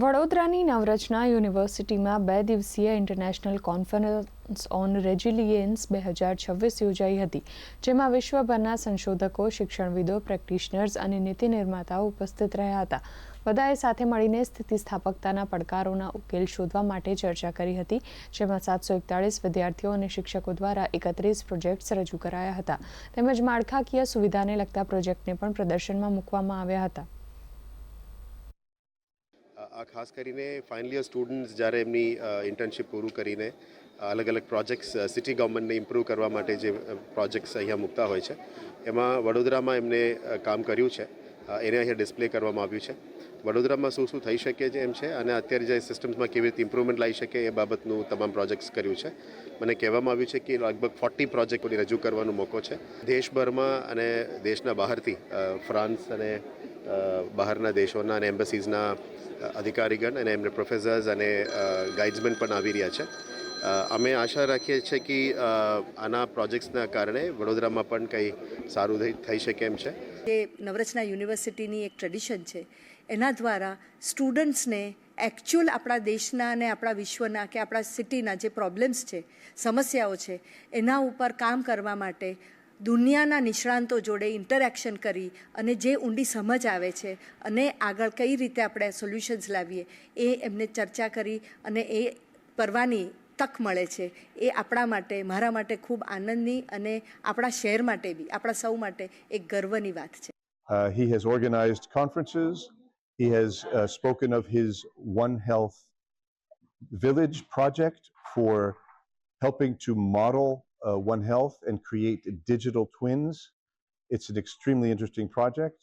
વડોદરાની નવરચના યુનિવર્સિટીમાં 2 દિવસીય ઇન્ટરનેશનલ કોન્ફરન્સ ઓન રેઝિલિયન્સ 2026 યોજાઈ હતી, જેમાં વિશ્વભરના સંશોધકો, શિક્ષણવિદો, પ્રેક્ટિશનર્સ અને નીતિ નિર્માતાઓ ઉપસ્થિત રહ્યા હતા. બધાએ સાથે મળીને સ્થિતિસ્થાપકતાના પડકારોના ઉકેલ શોધવા માટે ચર્ચા કરી હતી, જેમાં 741 વિદ્યાર્થીઓ અને શિક્ષકો દ્વારા 31 પ્રોજેક્ટ્સ રજૂ કરાયા હતા, તેમજ માળખાકીય સુવિધાને લગતા પ્રોજેક્ટને પણ પ્રદર્શનમાં મૂકવામાં આવ્યા હતા. આ ખાસ કરીને ફાઇનલ યર સ્ટુડન્ટ્સ જ્યારે એમની ઇન્ટર્નશિપ પૂરું કરીને અલગ અલગ પ્રોજેક્ટ્સ સિટી ગવર્મેન્ટને ઇમ્પ્રૂવ કરવા માટે જે પ્રોજેક્ટ્સ અહીંયા મૂકતા હોય છે, એમાં વડોદરામાં એમને કામ કર્યું છે. એને અહીંયા ડિસ્પ્લે કરવામાં આવ્યું છે. વડોદરામાં શું શું થઈ શકે છે એમ છે, અને અત્યારે જે સિસ્ટમ્સમાં કેવી રીતે ઇમ્પ્રુવમેન્ટ લાવી શકે એ બાબતનું તમામ પ્રોજેક્ટ્સ કર્યું છે. મને કહેવામાં આવ્યું છે કે લગભગ 40 પ્રોજેક્ટોને રજૂ કરવાનો મોકો છે દેશભરમાં અને દેશના બહારથી, ફ્રાન્સ અને બહારના દેશોના અને એમ્બસીઝના અધિકારીગણ અને એમને પ્રોફેસર્સ અને ગાઈડ્સમેન પણ આવી રહ્યા છે. અમે આશા રાખીએ છીએ કે આના પ્રોજેક્ટ્સના કારણે વડોદરામાં પણ કંઈ સારું થઈ શકે એમ છે. જે નવરચના યુનિવર્સિટીની એક ટ્રેડિશન છે, એના દ્વારા સ્ટુડન્ટ્સને એકચ્યુઅલ આપણા દેશના અને આપણા વિશ્વના કે આપણા સિટીના જે પ્રોબ્લેમ્સ છે, સમસ્યાઓ છે, એના ઉપર કામ કરવા માટે દુનિયાના નિષ્ણાંતો જોડે ઇન્ટરેક્શન કરી અને જે ઊંડી સમજ આવે છે અને આગળ કઈ રીતે આપણે સોલ્યુશન્સ લાવીએ એ એમને ચર્ચા કરી અને એ કરવાની તક મળે છે. એ આપણા માટે, મારા માટે ખૂબ આનંદની અને આપણા શહેર માટે બી, આપણા સૌ માટે એક ગર્વની વાત છે. He has organized conferences. He has spoken of his One Health Village project for helping to model One Health and create digital twins. It's an extremely interesting project.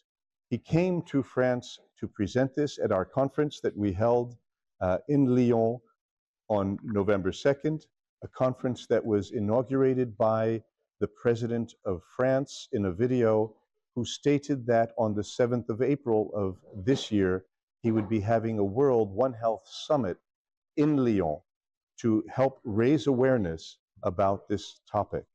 He came to France to present this at our conference that we held in Lyon on November 2nd, a conference that was inaugurated by the President of France in a video, who stated that on the 7th of April of this year, he would be having a World One Health Summit in Lyon to help raise awareness about this topic.